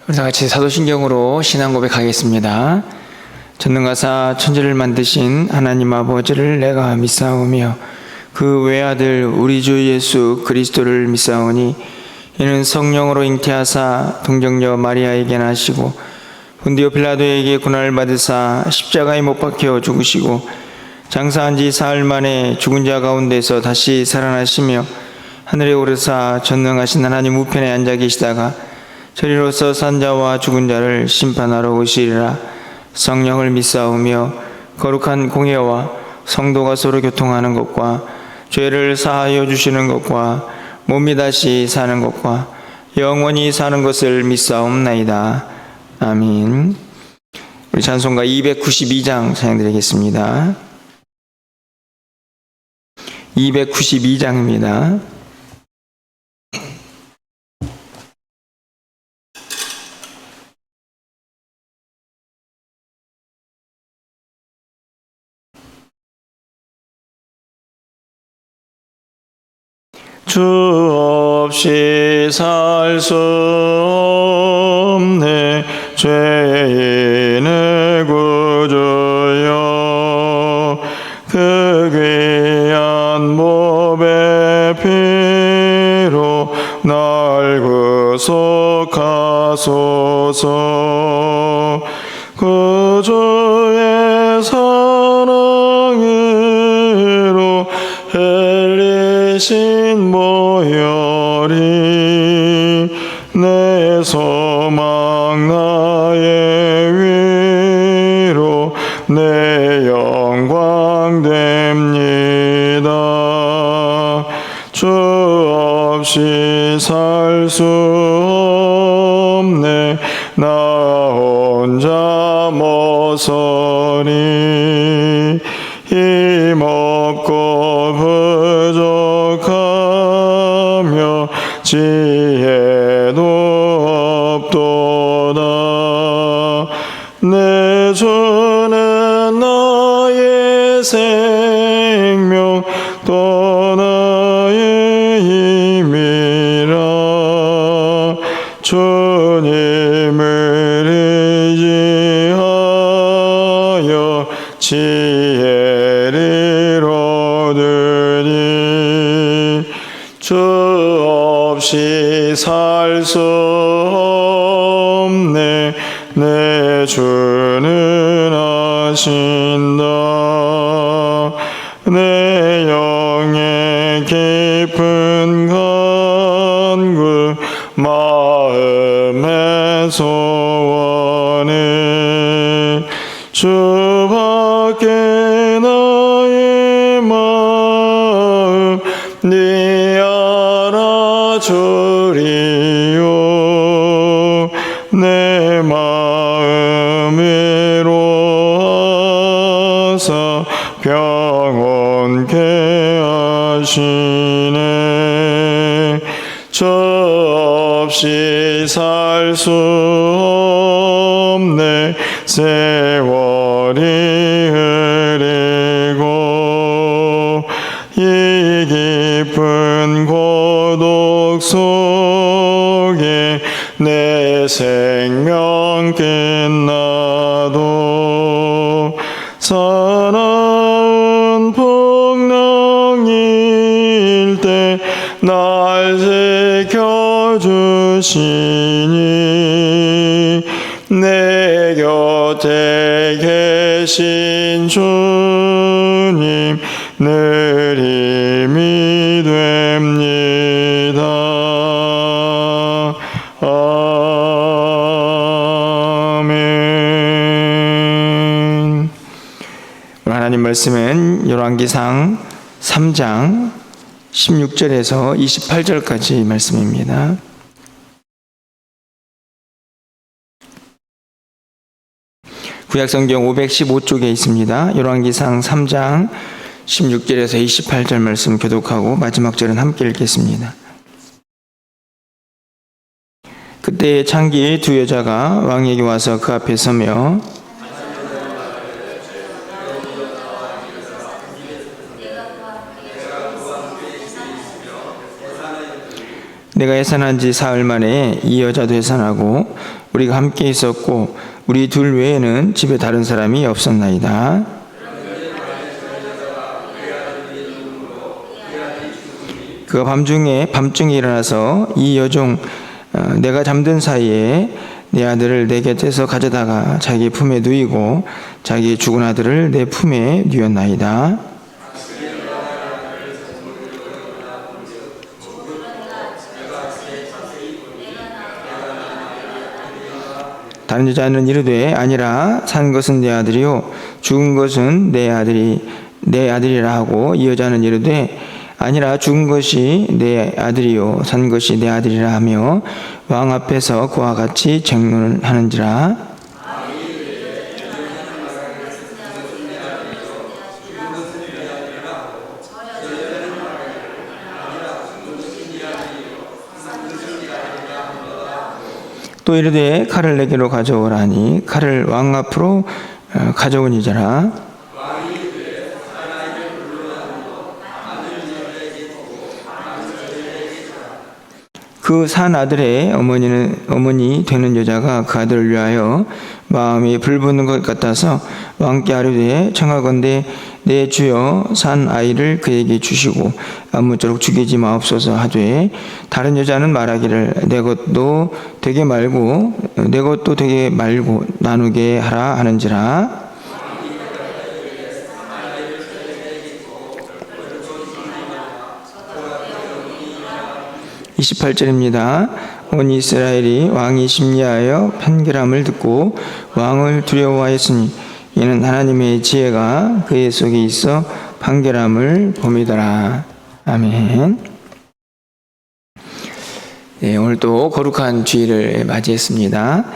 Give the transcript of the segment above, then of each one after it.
우리 다 같이 사도신경으로 신앙 고백하겠습니다. 전능하사 천지를 만드신 하나님 아버지를 내가 믿사오며 그 외아들 우리 주 예수 그리스도를 믿사오니 이는 성령으로 잉태하사 동정녀 마리아에게 나시고 본디오 빌라도에게 고난을 받으사 십자가에 못 박혀 죽으시고 장사한 지 사흘 만에 죽은 자 가운데서 다시 살아나시며 하늘에 오르사 전능하신 하나님 우편에 앉아 계시다가 저리로서 산자와 죽은 자를 심판하러 오시리라. 성령을 믿사오며 거룩한 공예와 성도가 서로 교통하는 것과 죄를 사하여 주시는 것과 몸이 다시 사는 것과 영원히 사는 것을 믿사옵나이다. 아멘. 우리 찬송가 292장 찬양드리겠습니다. 292장입니다. 주 없이 살 수 없네 죄인의 구주여 그 귀한 몸의 피로 날 구속하소서. 구주의 사랑으로 헬리신 모혈이 내 소망 나의 위로 내 영광 됩니다. 주 없이 살 수 없네 나 혼자 못 서리 힘없고 부족하며 지혜도 없도다. 내 주는 나의 생명 또 나의 힘이라. 주님을 의지하여 지혜를 얻으니 주 없이 살 수 없네 내 주는 하신다. 내 영의 깊은 간구 마음의 소원을 주밖에 나의 마음 네 알아주리요. 내 마음으로 하사 평온케 하시네. 주 없이 살 수 없네 세월이 흐르고 이 깊은 고독 속에 내 생명 끝나도 사나운 풍랑일 때 날 지켜주시니 내 곁에 계신 주님 늘 힘이 됩니다. 아멘. 하나님 말씀은 열왕기상 3장 16절에서 28절까지 말씀입니다. 구약성경 515쪽에 있습니다. 열왕기상 3장 16절에서 28절 말씀 교독하고 마지막 절은 함께 읽겠습니다. 그때 창기의 두 여자가 왕에게 와서 그 앞에 서며 내가 해산한 지 사흘 만에 이 여자도 해산하고 우리가 함께 있었고 우리 둘 외에는 집에 다른 사람이 없었나이다. 그가 밤중에 일어나서 이 여종 내가 잠든 사이에 내 아들을 내 곁에서 가져다가 자기 품에 누이고 자기 죽은 아들을 내 품에 누였나이다. 다른 여자는 이르되 아니라 산 것은 내 아들이요 죽은 것은 내 아들이라 하고 이 여자는 이르되 아니라 죽은 것이 내 아들이요 산 것이 내 아들이라 하며 왕 앞에서 그와 같이 쟁론하는지라. 또 이르되 칼을 내게로 가져오라 하니 칼을 왕 앞으로 가져오니라. 그 산 아들의 어머니 되는 여자가 그 아들을 위하여 마음이 불붙는 것 같아서 왕께 아뢰되 청하건대 내 주여 산 아이를 그에게 주시고 아무쪼록 죽이지 마옵소서 하되 다른 여자는 말하기를 내 것도 되게 말고 나누게 하라 하는지라. 28절입니다. 온 이스라엘이 왕이 심리하여 판결함을 듣고 왕을 두려워하였으니 이는 하나님의 지혜가 그의 속에 있어 판결함을 봄이더라. 아멘. 네, 오늘 또 거룩한 주일을 맞이했습니다.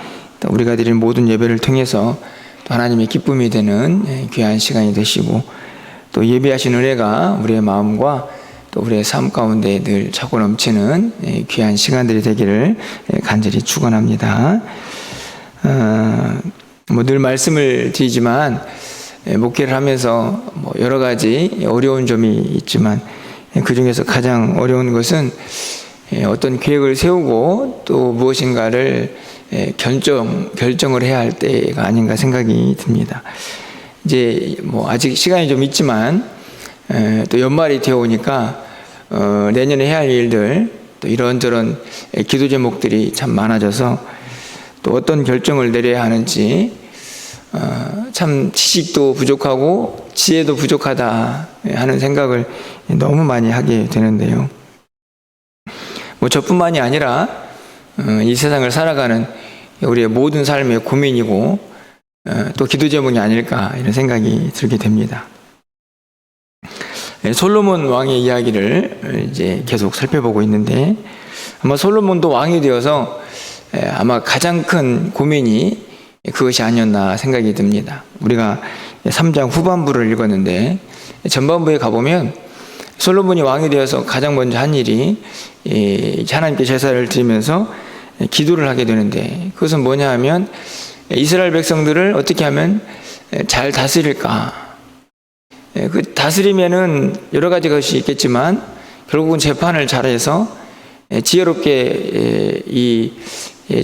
우리가 드린 모든 예배를 통해서 또 하나님의 기쁨이 되는 귀한 시간이 되시고 또 예배하신 은혜가 우리의 마음과 또 우리의 삶 가운데 늘 차고 넘치는 귀한 시간들이 되기를 간절히 축원합니다. 늘 말씀을 드리지만 목회를 하면서 여러 가지 어려운 점이 있지만 그 중에서 가장 어려운 것은 어떤 계획을 세우고 또 무엇인가를 결정을 해야 할 때가 아닌가 생각이 듭니다. 이제 아직 시간이 좀 있지만 또 연말이 되어 오니까 내년에 해야 할 일들 또 이런저런 기도 제목들이 참 많아져서 또 어떤 결정을 내려야 하는지 참 지식도 부족하고 지혜도 부족하다 하는 생각을 너무 많이 하게 되는데요. 저뿐만이 아니라 이 세상을 살아가는 우리의 모든 삶의 고민이고 또 기도 제목이 아닐까 이런 생각이 들게 됩니다. 솔로몬 왕의 이야기를 이제 계속 살펴보고 있는데 아마 솔로몬도 왕이 되어서 아마 가장 큰 고민이 그것이 아니었나 생각이 듭니다. 우리가 3장 후반부를 읽었는데 전반부에 가보면 솔로몬이 왕이 되어서 가장 먼저 한 일이 하나님께 제사를 드리면서 기도를 하게 되는데 그것은 뭐냐 하면 이스라엘 백성들을 어떻게 하면 잘 다스릴까. 그 다스리면은 여러 가지 것이 있겠지만 결국은 재판을 잘해서 지혜롭게 이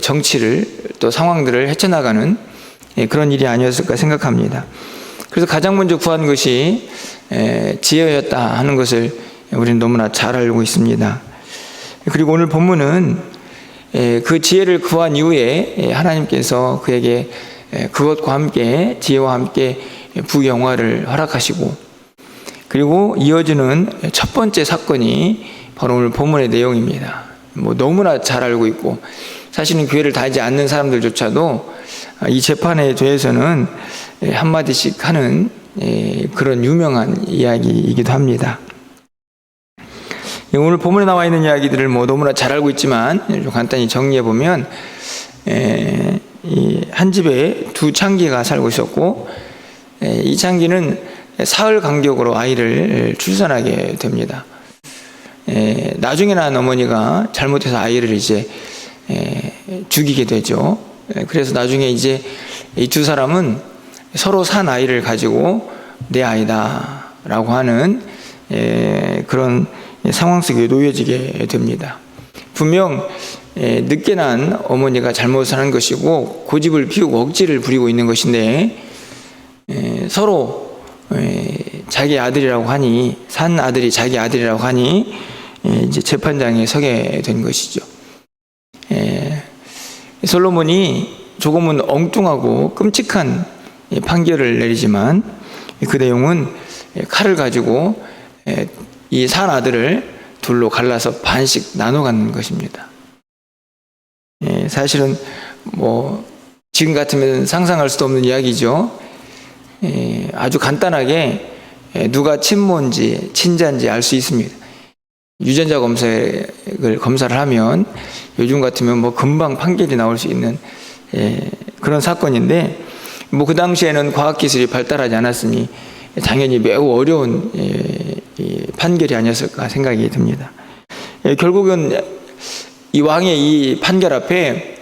정치를 또 상황들을 헤쳐나가는 그런 일이 아니었을까 생각합니다. 그래서 가장 먼저 구한 것이 지혜였다 하는 것을 우리는 너무나 잘 알고 있습니다. 그리고 오늘 본문은 그 지혜를 구한 이후에 하나님께서 그에게 그것과 함께 지혜와 함께 부영화를 허락하시고 그리고 이어지는 첫 번째 사건이 바로 오늘 본문의 내용입니다. 너무나 잘 알고 있고 사실은 교회를 다니지 않는 사람들조차도 이 재판에 대해서는 한마디씩 하는 그런 유명한 이야기이기도 합니다. 오늘 본문에 나와 있는 이야기들을 너무나 잘 알고 있지만 좀 간단히 정리해 보면 한 집에 두 창기가 살고 있었고 이 창기는 사흘 간격으로 아이를 출산하게 됩니다. 나중에 낳은 어머니가 잘못해서 아이를 이제 죽이게 되죠. 그래서 나중에 이제 이 두 사람은 서로 산 아이를 가지고 내 아이다라고 하는 그런 상황 속에 놓여지게 됩니다. 분명 늦게 난 어머니가 잘못을 한 것이고 고집을 피우고 억지를 부리고 있는 것인데 서로 자기 아들이라고 하니, 산 아들이 자기 아들이라고 하니 이제 재판장에 서게 된 것이죠. 솔로몬이 조금은 엉뚱하고 끔찍한 판결을 내리지만 그 내용은 칼을 가지고 이 산 아들을 둘로 갈라서 반씩 나눠 갖는 것입니다. 사실은 지금 같으면 상상할 수도 없는 이야기죠. 아주 간단하게 누가 친모인지 친자인지 알 수 있습니다. 유전자 검사를 하면 요즘 같으면 금방 판결이 나올 수 있는 그런 사건인데, 그 당시에는 과학기술이 발달하지 않았으니 당연히 매우 어려운 판결이 아니었을까 생각이 듭니다. 결국은 이 왕의 이 판결 앞에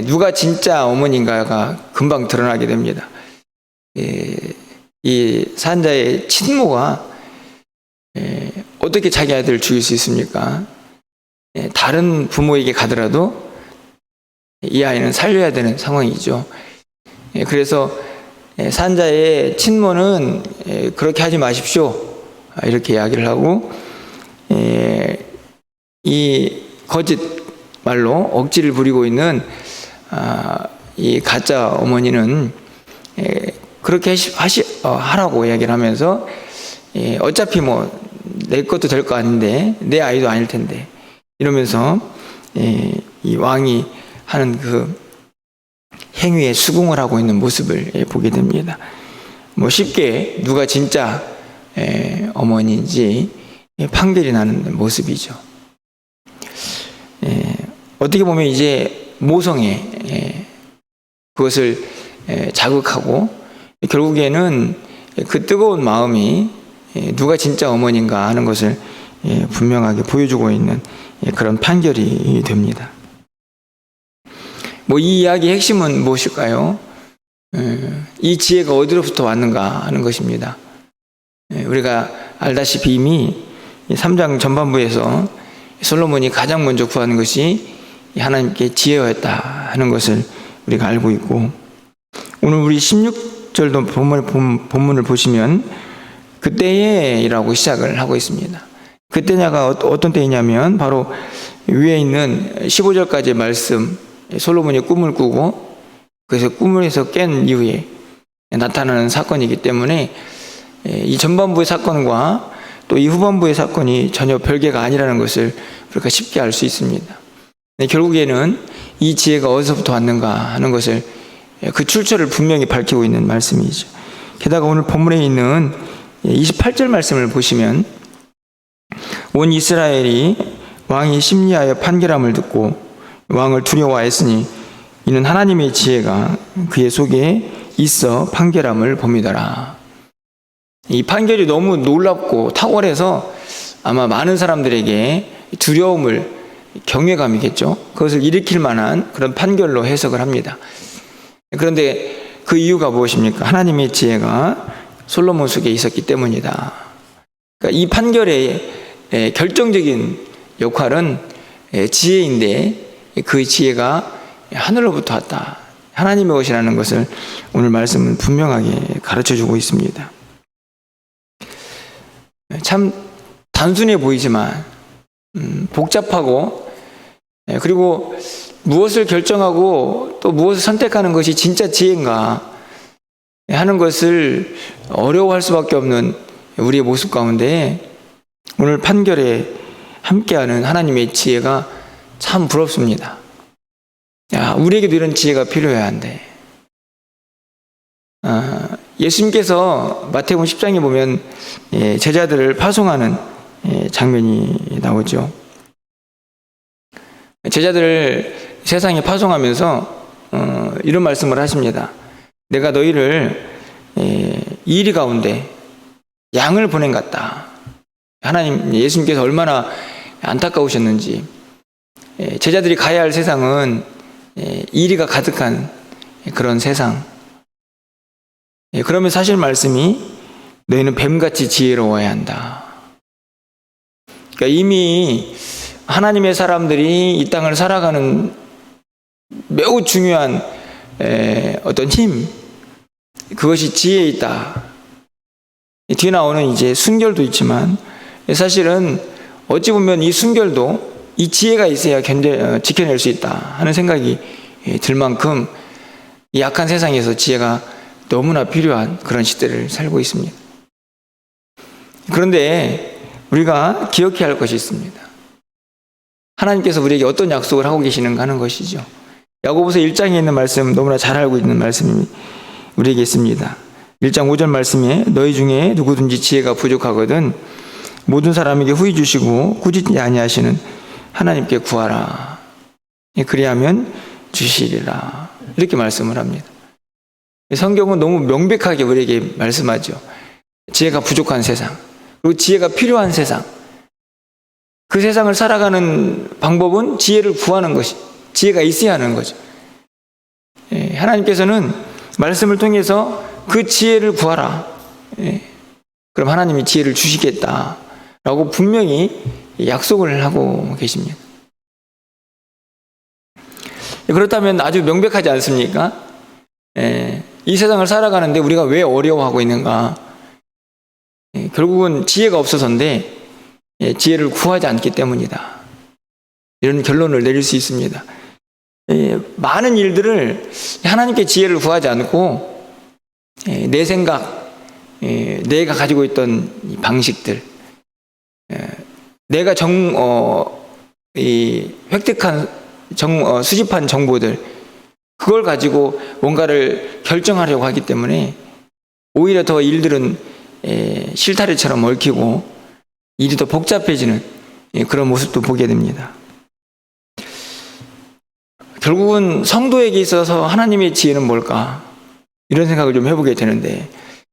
누가 진짜 어머니인가가 금방 드러나게 됩니다. 이 산자의 친모가 어떻게 자기 아들을 죽일 수 있습니까? 다른 부모에게 가더라도 이 아이는 살려야 되는 상황이죠. 그래서 산자의 친모는 그렇게 하지 마십시오, 이렇게 이야기를 하고, 이 거짓 말로 억지를 부리고 있는 이 가짜 어머니는 그렇게 하라고 이야기를 하면서 어차피 내 것도 될 거 아닌데, 내 아이도 아닐 텐데, 이러면서 이 왕이 하는 그 행위에 수긍을 하고 있는 모습을 보게 됩니다. 쉽게 누가 진짜 어머니인지 판결이 나는 모습이죠. 어떻게 보면 이제 모성애, 그것을 자극하고 결국에는 그 뜨거운 마음이 누가 진짜 어머니인가 하는 것을 분명하게 보여주고 있는 그런 판결이 됩니다. 이 이야기의 핵심은 무엇일까요? 이 지혜가 어디로부터 왔는가 하는 것입니다. 우리가 알다시피 이미 3장 전반부에서 솔로몬이 가장 먼저 구하는 것이 하나님께 지혜였다 하는 것을 우리가 알고 있고, 오늘 우리 16절도 본문을 보시면 그때에라고 시작을 하고 있습니다. 그때냐가 어떤 때이냐면 바로 위에 있는 15절까지의 말씀, 솔로몬이 꿈을 꾸고 그래서 꿈에서 깬 이후에 나타나는 사건이기 때문에 이 전반부의 사건과 또 이 후반부의 사건이 전혀 별개가 아니라는 것을 우리가 쉽게 알 수 있습니다. 결국에는 이 지혜가 어디서부터 왔는가 하는 것을, 그 출처를 분명히 밝히고 있는 말씀이죠. 게다가 오늘 본문에 있는 28절 말씀을 보시면 온 이스라엘이 왕이 심리하여 판결함을 듣고 왕을 두려워하였으니 이는 하나님의 지혜가 그의 속에 있어 판결함을 봄이더라. 이 판결이 너무 놀랍고 탁월해서 아마 많은 사람들에게 두려움을, 경외감이겠죠, 그것을 일으킬 만한 그런 판결로 해석을 합니다. 그런데 그 이유가 무엇입니까? 하나님의 지혜가 솔로몬 속에 있었기 때문이다. 그러니까 이 판결의 결정적인 역할은 지혜인데 그 지혜가 하늘로부터 왔다, 하나님의 것이라는 것을 오늘 말씀은 분명하게 가르쳐주고 있습니다. 참 단순해 보이지만 복잡하고, 그리고 무엇을 결정하고 또 무엇을 선택하는 것이 진짜 지혜인가 하는 것을 어려워할 수밖에 없는 우리의 모습 가운데 오늘 판결에 함께하는 하나님의 지혜가 참 부럽습니다. 우리에게도 이런 지혜가 필요해야 한대. 예수님께서 마태복음 10장에 보면 제자들을 파송하는 장면이 나오죠. 제자들을 세상에 파송하면서 이런 말씀을 하십니다. 내가 너희를 이리 가운데 양을 보낸 같다. 하나님, 예수님께서 얼마나 안타까우셨는지. 제자들이 가야 할 세상은 이리가 가득한 그런 세상. 그러면 사실 말씀이 너희는 뱀같이 지혜로워야 한다. 그러니까 이미 하나님의 사람들이 이 땅을 살아가는 매우 중요한 어떤 힘, 그것이 지혜에 있다. 뒤에 나오는 이제 순결도 있지만 사실은 어찌 보면 이 순결도 이 지혜가 있어야 지켜낼 수 있다 하는 생각이 들 만큼 이 약한 세상에서 지혜가 너무나 필요한 그런 시대를 살고 있습니다. 그런데 우리가 기억해야 할 것이 있습니다. 하나님께서 우리에게 어떤 약속을 하고 계시는가 하는 것이죠. 야고보서 1장에 있는 말씀, 너무나 잘 알고 있는 말씀이 우리에게 있습니다. 1장 5절 말씀에 너희 중에 누구든지 지혜가 부족하거든 모든 사람에게 후히 주시고 꾸짖지 아니하시는 하나님께 구하라. 그리하면 주시리라. 이렇게 말씀을 합니다. 성경은 너무 명백하게 우리에게 말씀하죠. 지혜가 부족한 세상, 그리고 지혜가 필요한 세상, 그 세상을 살아가는 방법은 지혜를 구하는 것이, 지혜가 있어야 하는 거죠. 하나님께서는 말씀을 통해서 그 지혜를 구하라. 그럼 하나님이 지혜를 주시겠다라고 분명히 약속을 하고 계십니다. 그렇다면 아주 명백하지 않습니까? 이 세상을 살아가는데 우리가 왜 어려워하고 있는가? 결국은 지혜가 없어서인데 지혜를 구하지 않기 때문이다. 이런 결론을 내릴 수 있습니다. 많은 일들을 하나님께 지혜를 구하지 않고 내 생각, 내가 가지고 있던 이 방식들, 내가 획득한 수집한 정보들, 그걸 가지고 뭔가를 결정하려고 하기 때문에 오히려 더 일들은 실타래처럼 얽히고 일이 더 복잡해지는 그런 모습도 보게 됩니다. 결국은 성도에게 있어서 하나님의 지혜는 뭘까? 이런 생각을 좀 해보게 되는데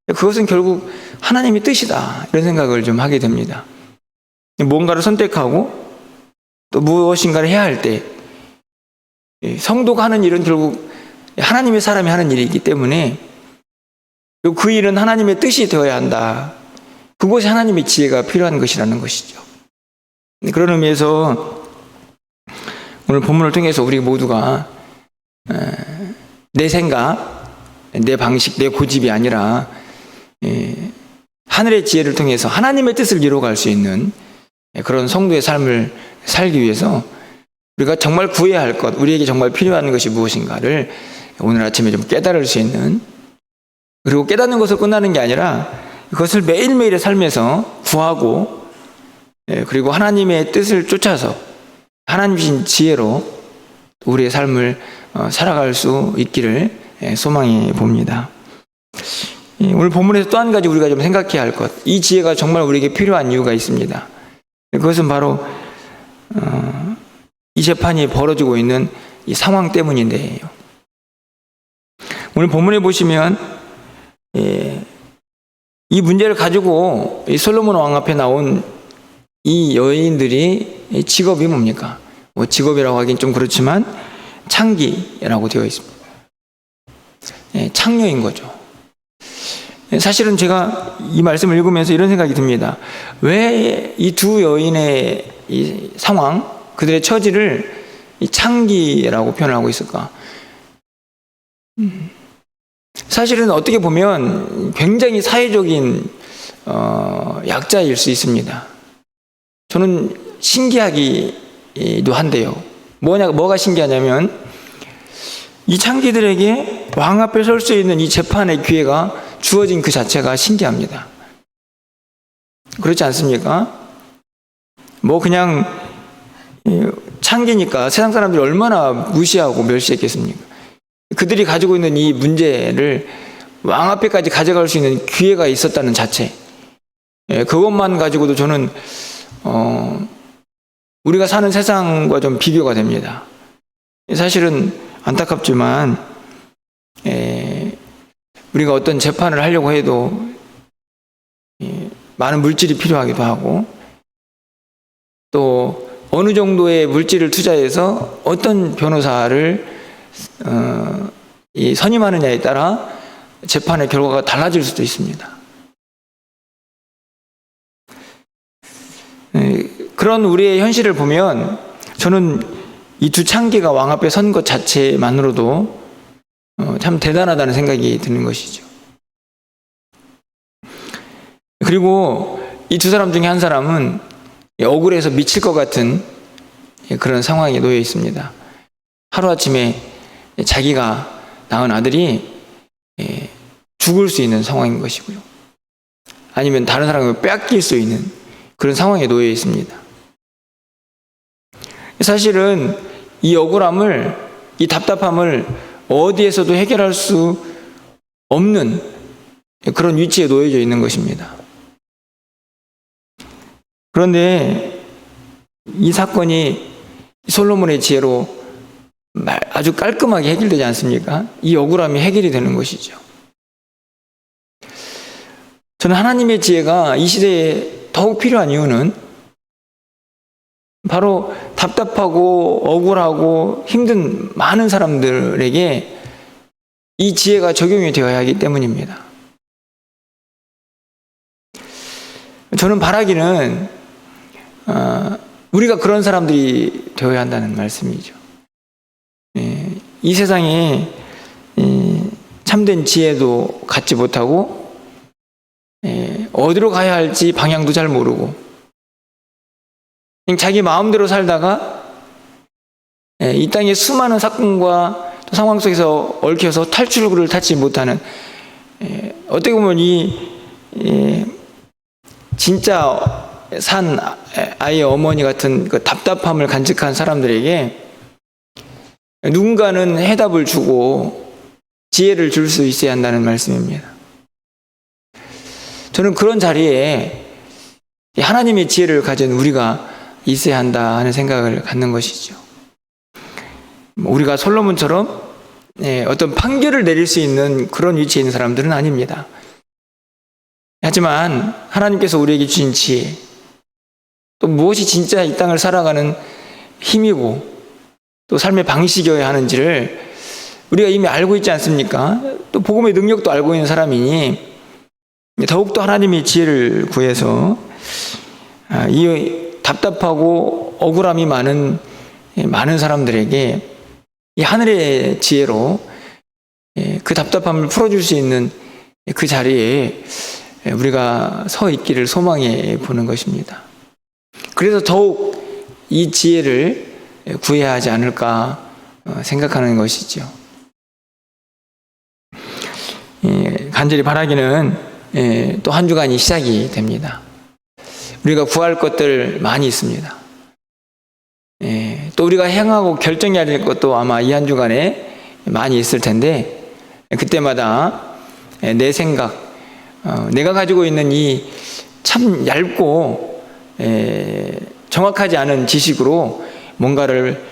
그것은 결국 하나님의 뜻이다. 이런 생각을 좀 하게 됩니다. 뭔가를 선택하고 또 무엇인가를 해야 할 때 성도가 하는 일은 결국 하나님의 사람이 하는 일이기 때문에 그 일은 하나님의 뜻이 되어야 한다. 그것이 하나님의 지혜가 필요한 것이라는 것이죠. 그런 의미에서 오늘 본문을 통해서 우리 모두가 내 생각, 내 방식, 내 고집이 아니라 하늘의 지혜를 통해서 하나님의 뜻을 이루어갈 수 있는 그런 성도의 삶을 살기 위해서 우리가 정말 구해야 할 것, 우리에게 정말 필요한 것이 무엇인가를 오늘 아침에 좀 깨달을 수 있는, 그리고 깨닫는 것으로 끝나는 게 아니라 그것을 매일매일의 삶에서 구하고 그리고 하나님의 뜻을 쫓아서 하나님 주신 지혜로 우리의 삶을 살아갈 수 있기를 소망해 봅니다. 오늘 본문에서 또 한 가지 우리가 좀 생각해야 할 것, 이 지혜가 정말 우리에게 필요한 이유가 있습니다. 그것은 바로 이 재판이 벌어지고 있는 이 상황 때문인데요. 오늘 본문에 보시면 이 문제를 가지고 이 솔로몬 왕 앞에 나온 이 여인들이 직업이 뭡니까? 뭐 직업이라고 하긴 좀 그렇지만 창기라고 되어 있습니다. 창녀인 거죠. 사실은 제가 이 말씀을 읽으면서 이런 생각이 듭니다. 왜 이 두 여인의 이 상황, 그들의 처지를 이 창기라고 표현하고 있을까? 사실은 어떻게 보면 굉장히 사회적인 약자일 수 있습니다. 저는 신기하기도 한데요. 뭐가 신기하냐면 이 창기들에게 왕 앞에 설 수 있는 이 재판의 기회가 주어진 그 자체가 신기합니다. 그렇지 않습니까? 뭐 그냥 창기니까 세상 사람들이 얼마나 무시하고 멸시했겠습니까? 그들이 가지고 있는 이 문제를 왕 앞에까지 가져갈 수 있는 기회가 있었다는 자체, 그것만 가지고도 저는 우리가 사는 세상과 좀 비교가 됩니다. 사실은 안타깝지만 우리가 어떤 재판을 하려고 해도 많은 물질이 필요하기도 하고 또 어느 정도의 물질을 투자해서 어떤 변호사를 선임하느냐에 따라 재판의 결과가 달라질 수도 있습니다. 그런 우리의 현실을 보면 저는 이 두 창기가 왕 앞에 선 것 자체만으로도 참 대단하다는 생각이 드는 것이죠. 그리고 이 두 사람 중에 한 사람은 억울해서 미칠 것 같은 그런 상황에 놓여 있습니다. 하루아침에 자기가 낳은 아들이 죽을 수 있는 상황인 것이고요. 아니면 다른 사람을 빼앗길 수 있는 그런 상황에 놓여 있습니다. 사실은 이 억울함을, 이 답답함을 어디에서도 해결할 수 없는 그런 위치에 놓여져 있는 것입니다. 그런데 이 사건이 솔로몬의 지혜로 아주 깔끔하게 해결되지 않습니까? 이 억울함이 해결이 되는 것이죠. 저는 하나님의 지혜가 이 시대에 더욱 필요한 이유는 바로 답답하고 억울하고 힘든 많은 사람들에게 이 지혜가 적용이 되어야 하기 때문입니다. 저는 바라기는 우리가 그런 사람들이 되어야 한다는 말씀이죠. 이 세상에 참된 지혜도 갖지 못하고 어디로 가야 할지 방향도 잘 모르고 자기 마음대로 살다가 이 땅의 수많은 사건과 또 상황 속에서 얽혀서 탈출구를 찾지 못하는, 어떻게 보면 이 진짜 산 아이의 어머니 같은 그 답답함을 간직한 사람들에게 누군가는 해답을 주고 지혜를 줄 수 있어야 한다는 말씀입니다. 저는 그런 자리에 하나님의 지혜를 가진 우리가 있어야 한다 하는 생각을 갖는 것이죠. 우리가 솔로몬처럼 어떤 판결을 내릴 수 있는 그런 위치에 있는 사람들은 아닙니다. 하지만 하나님께서 우리에게 주신 지혜, 또 무엇이 진짜 이 땅을 살아가는 힘이고 또 삶의 방식이어야 하는지를 우리가 이미 알고 있지 않습니까? 또 복음의 능력도 알고 있는 사람이니 더욱더 하나님의 지혜를 구해서 이 답답하고 억울함이 많은 사람들에게 이 하늘의 지혜로 그 답답함을 풀어줄 수 있는 그 자리에 우리가 서 있기를 소망해 보는 것입니다. 그래서 더욱 이 지혜를 구해야 하지 않을까 생각하는 것이죠. 간절히 바라기는 또 한 주간이 시작이 됩니다. 우리가 구할 것들 많이 있습니다. 또 우리가 향하고 결정해야 될 것도 아마 이 한 주간에 많이 있을 텐데, 그때마다 내 생각, 내가 가지고 있는 이 참 얇고 정확하지 않은 지식으로 뭔가를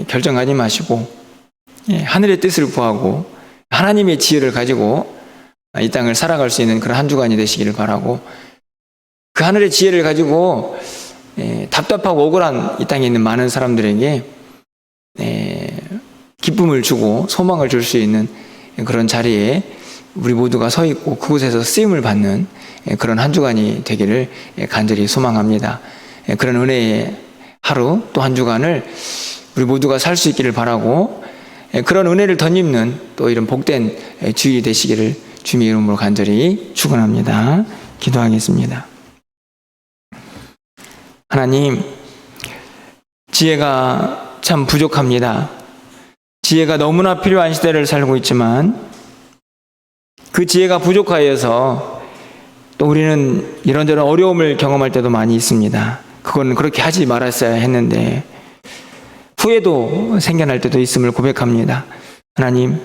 결정하지 마시고 하늘의 뜻을 구하고 하나님의 지혜를 가지고 이 땅을 살아갈 수 있는 그런 한 주간이 되시기를 바라고, 그 하늘의 지혜를 가지고 답답하고 억울한 이 땅에 있는 많은 사람들에게 기쁨을 주고 소망을 줄 수 있는 그런 자리에 우리 모두가 서 있고 그곳에서 쓰임을 받는 그런 한 주간이 되기를 간절히 소망합니다. 그런 은혜의 하루 또 한 주간을 우리 모두가 살 수 있기를 바라고, 그런 은혜를 덧입는 또 이런 복된 주일이 되시기를 주님의 이름으로 간절히 축원합니다. 기도하겠습니다. 하나님, 지혜가 참 부족합니다. 지혜가 너무나 필요한 시대를 살고 있지만 그 지혜가 부족하여서 또 우리는 이런저런 어려움을 경험할 때도 많이 있습니다. 그건 그렇게 하지 말았어야 했는데 후회도 생겨날 때도 있음을 고백합니다. 하나님,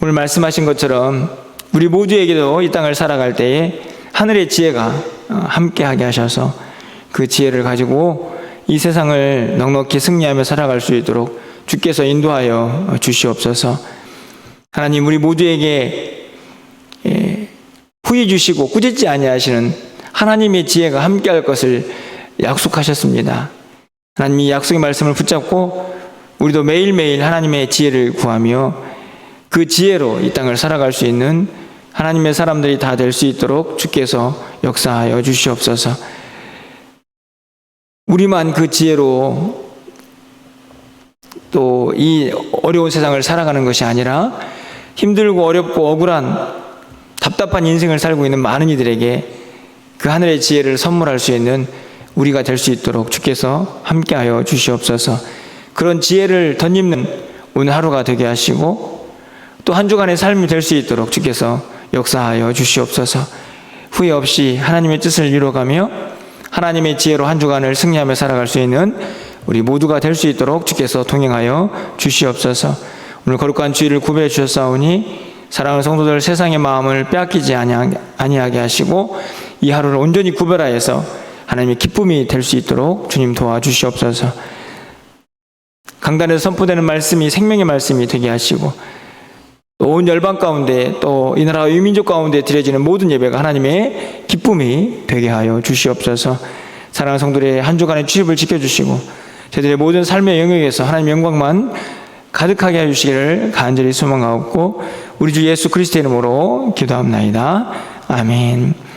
오늘 말씀하신 것처럼 우리 모두에게도 이 땅을 살아갈 때에 하늘의 지혜가 함께하게 하셔서 그 지혜를 가지고 이 세상을 넉넉히 승리하며 살아갈 수 있도록 주께서 인도하여 주시옵소서. 하나님, 우리 모두에게 후회 주시고 꾸짖지 아니하시는 하나님의 지혜가 함께할 것을 약속하셨습니다. 하나님, 이 약속의 말씀을 붙잡고 우리도 매일매일 하나님의 지혜를 구하며 그 지혜로 이 땅을 살아갈 수 있는 하나님의 사람들이 다 될 수 있도록 주께서 역사하여 주시옵소서. 우리만 그 지혜로 또 이 어려운 세상을 살아가는 것이 아니라 힘들고 어렵고 억울한 답답한 인생을 살고 있는 많은 이들에게 그 하늘의 지혜를 선물할 수 있는 우리가 될 수 있도록 주께서 함께하여 주시옵소서. 그런 지혜를 덧입는 오늘 하루가 되게 하시고 또 한 주간의 삶이 될 수 있도록 주께서 역사하여 주시옵소서. 후회 없이 하나님의 뜻을 이루어가며 하나님의 지혜로 한 주간을 승리하며 살아갈 수 있는 우리 모두가 될 수 있도록 주께서 동행하여 주시옵소서. 오늘 거룩한 주일을 구별해 주셨사오니 사랑하는 성도들 세상의 마음을 빼앗기지 아니하게 하시고 이 하루를 온전히 구별하여서 하나님의 기쁨이 될 수 있도록 주님 도와주시옵소서. 강단에서 선포되는 말씀이 생명의 말씀이 되게 하시고 온 열방 가운데 또 이 나라와 이 민족 가운데 드려지는 모든 예배가 하나님의 기쁨이 되게 하여 주시옵소서. 사랑하는 성도들의 한 주간의 주입을 지켜주시고 저희들의 모든 삶의 영역에서 하나님의 영광만 가득하게 해주시기를 간절히 소망하옵고 우리 주 예수 그리스도의 이름으로 기도합나이다. 아멘.